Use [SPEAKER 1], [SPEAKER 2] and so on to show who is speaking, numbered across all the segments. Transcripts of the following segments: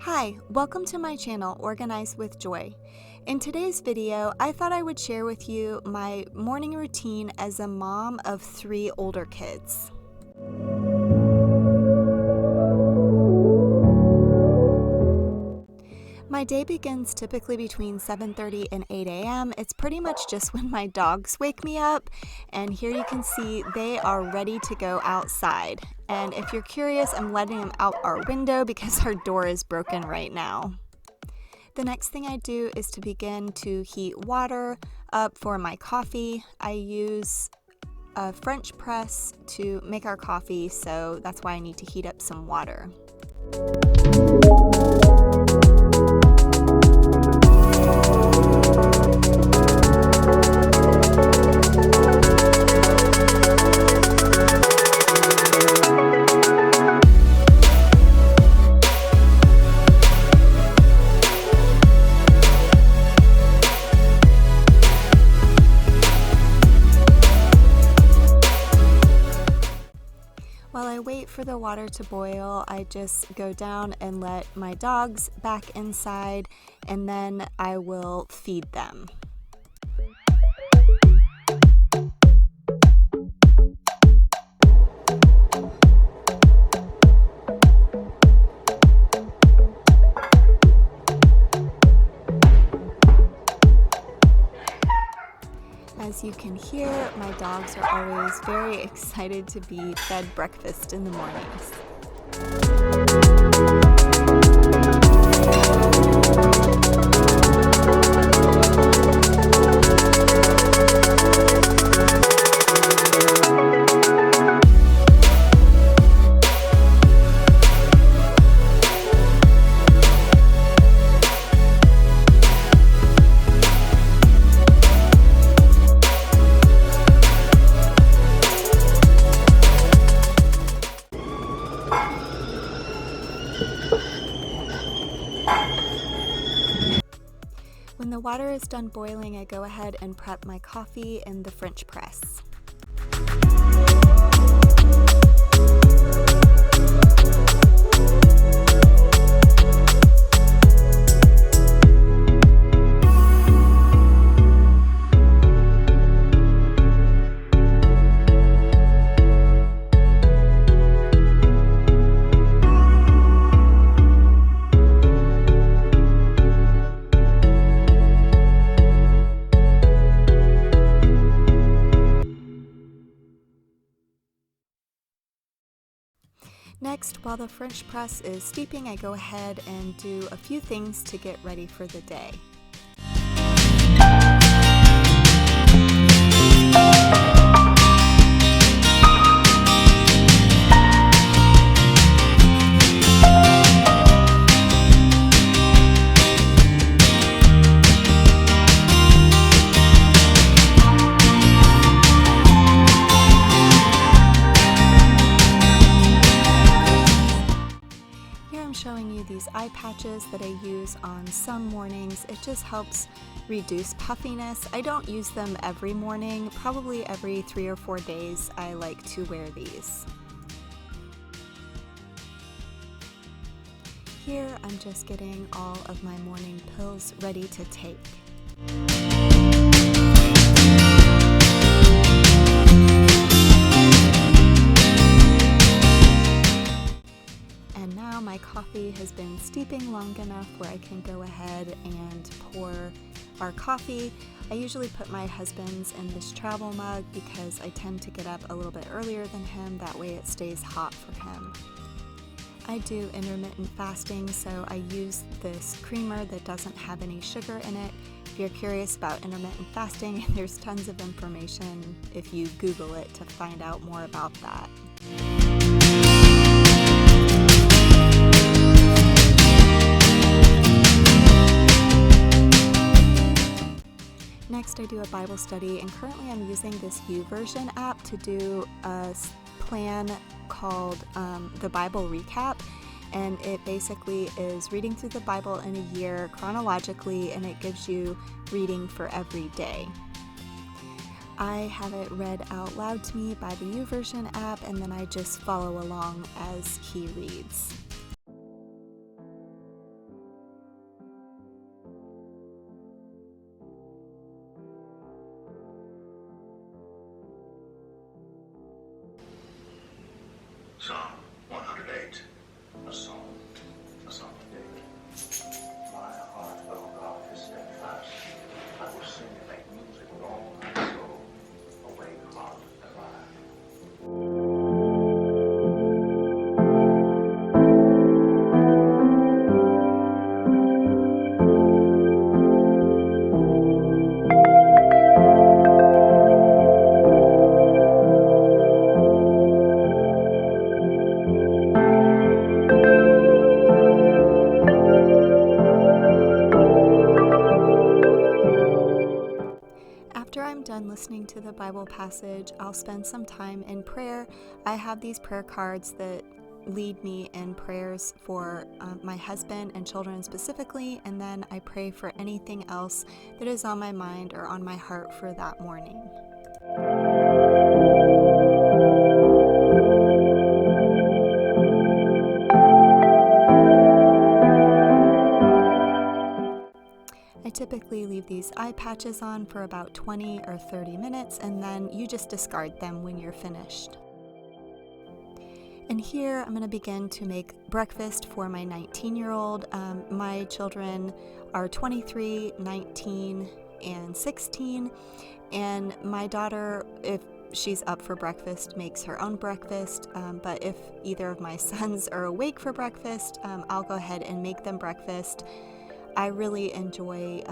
[SPEAKER 1] Hi, welcome to my channel, Organize with Joy. In today's video, I thought I would share with you my morning routine as a mom of 3 older kids. My day begins typically between 7:30 and 8 a.m. It's pretty much just when my dogs wake me up, and here you can see they are ready to go outside. And if you're curious, I'm letting them out our window because our door is broken right now. The next thing I do is to begin to heat water up for my coffee. I use a French press to make our coffee, so that's why I need to heat up some water. While I wait for the water to boil, I just go down and let my dogs back inside, and then I will feed them. As you can hear, my dogs are always very excited to be fed breakfast in the mornings. When the water is done boiling, I go ahead and prep my coffee in the French press. Next, while the French press is steeping, I go ahead and do a few things to get ready for the day. Showing you these eye patches that I use on some mornings. It just helps reduce puffiness. I don't use them every morning, probably every 3 or 4 days I like to wear these. Here I'm just getting all of my morning pills ready to take. My coffee has been steeping long enough where I can go ahead and pour our coffee. I usually put my husband's in this travel mug because I tend to get up a little bit earlier than him. That way it stays hot for him. I do intermittent fasting, so I use this creamer that doesn't have any sugar in it. If you're curious about intermittent fasting, there's tons of information if you Google it to find out more about that. Next, I do a Bible study, and currently I'm using this YouVersion app to do a plan called the Bible Recap, and it basically is reading through the Bible in a year chronologically, and it gives you reading for every day. I have it read out loud to me by the YouVersion app, and then I just follow along as he reads. listening to the Bible passage, I'll spend some time in prayer. I have these prayer cards that lead me in prayers for my husband and children specifically, and then I pray for anything else that is on my mind or on my heart for that morning. I typically leave these eye patches on for about 20 or 30 minutes, and then you just discard them when you're finished. And here I'm going to begin to make breakfast for my 19-year-old. My children are 23, 19, and 16, and my daughter, if she's up for breakfast, makes her own breakfast, but if either of my sons are awake for breakfast, I'll go ahead and make them breakfast. I really enjoy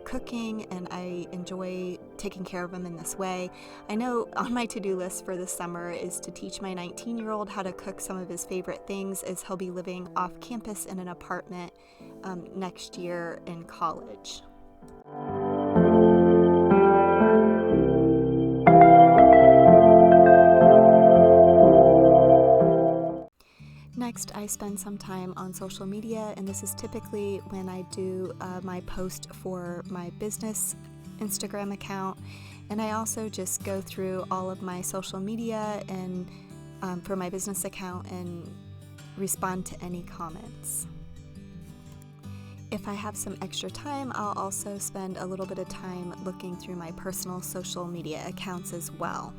[SPEAKER 1] cooking, and I enjoy taking care of them in this way. I know on my to-do list for this summer is to teach my 19-year-old how to cook some of his favorite things, as he'll be living off campus in an apartment next year in college. Next, I spend some time on social media, and this is typically when I do my post for my business Instagram account, and I also just go through all of my social media and for my business account and respond to any comments. If I have some extra time, I'll also spend a little bit of time looking through my personal social media accounts as well.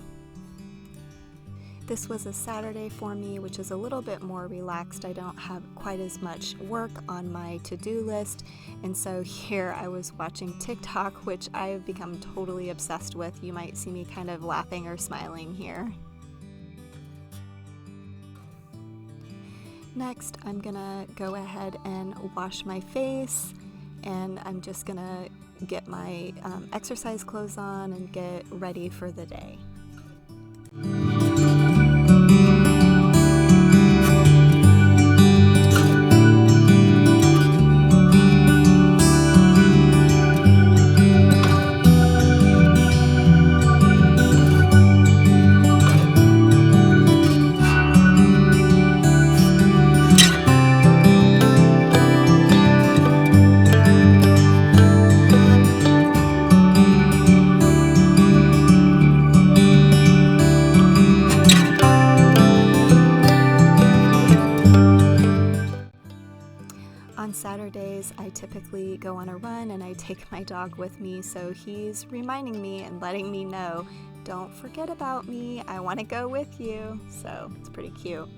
[SPEAKER 1] This was a Saturday for me, which is a little bit more relaxed. I don't have quite as much work on my to-do list, and so here I was watching TikTok, which I've become totally obsessed with. You might see me kind of laughing or smiling here. Next, I'm gonna go ahead and wash my face, and I'm just gonna get my exercise clothes on and get ready for the day. On Saturdays, I typically go on a run, and I take my dog with me, so he's reminding me and letting me know, don't forget about me, I want to go with you. So it's pretty cute.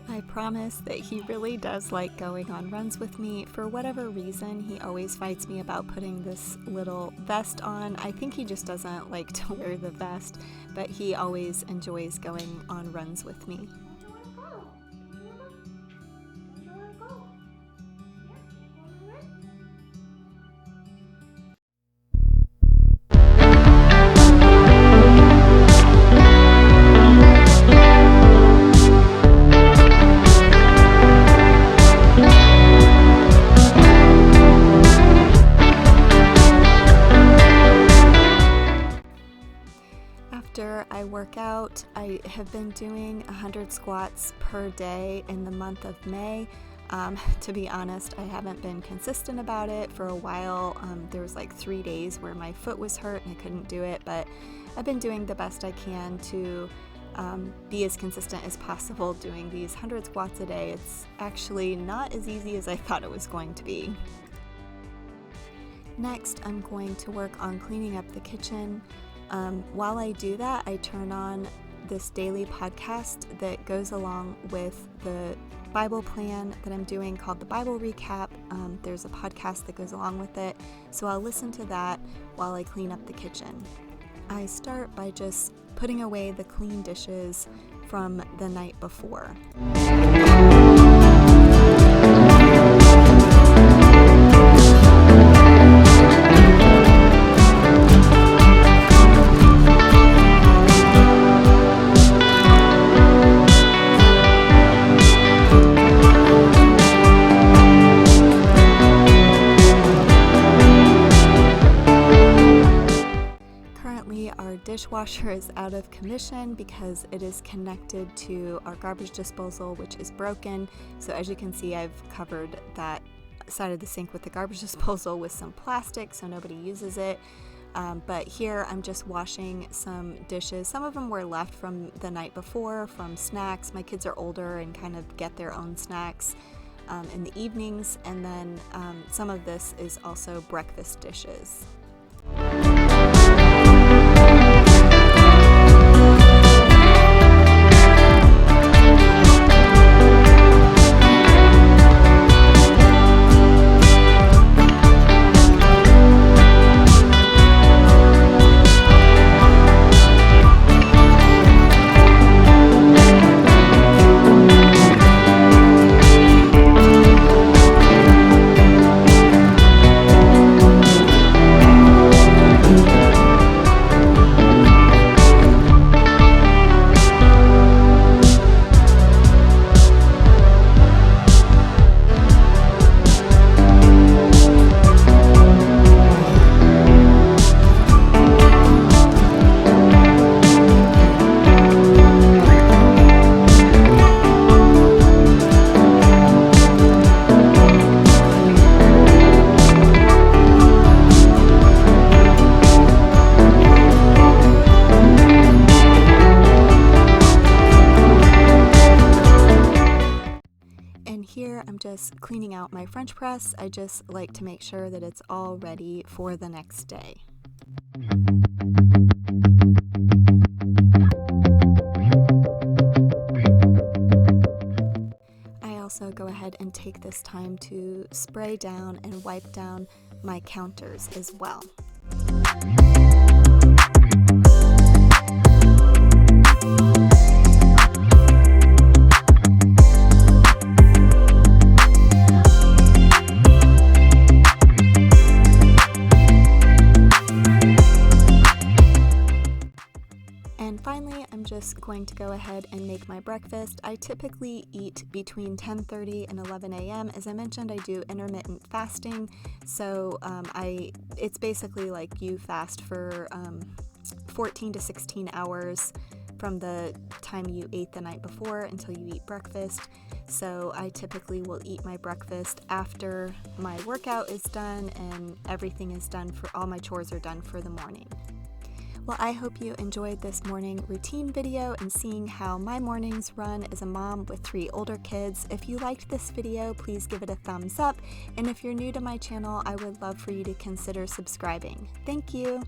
[SPEAKER 1] I promise that he really does like going on runs with me. For whatever reason, he always fights me about putting this little vest on. I think he just doesn't like to wear the vest, but he always enjoys going on runs with me. After I work out, I have been doing 100 squats per day in the month of May. To be honest, I haven't been consistent about it for a while. There was like 3 days where my foot was hurt and I couldn't do it, but I've been doing the best I can to be as consistent as possible doing these 100 squats a day. It's actually not as easy as I thought it was going to be. Next, I'm going to work on cleaning up the kitchen. While I do that, I turn on this daily podcast that goes along with the Bible plan that I'm doing called the Bible Recap. There's a podcast that goes along with it, so I'll listen to that while I clean up the kitchen. I start by just putting away the clean dishes from the night before. dishwasher is out of commission because it is connected to our garbage disposal, which is broken. So as you can see, I've covered that side of the sink with the garbage disposal with some plastic so nobody uses it. But here I'm just washing some dishes. Some of them were left from the night before, from snacks. My kids are older and kind of get their own snacks in the evenings. And then some of this is also breakfast dishes. Here I'm just cleaning out my French press. I just like to make sure that it's all ready for the next day. I also go ahead and take this time to spray down and wipe down my counters as well. And finally, I'm just going to go ahead and make my breakfast. I typically eat between 10:30 and 11 a.m. As I mentioned, I do intermittent fasting, so it's basically like you fast for 14 to 16 hours from the time you ate the night before until you eat breakfast. So I typically will eat my breakfast after my workout is done and everything is done, for all my chores are done for the morning. Well, I hope you enjoyed this morning routine video and seeing how my mornings run as a mom with 3 older kids. If you liked this video, please give it a thumbs up. And if you're new to my channel, I would love for you to consider subscribing. Thank you.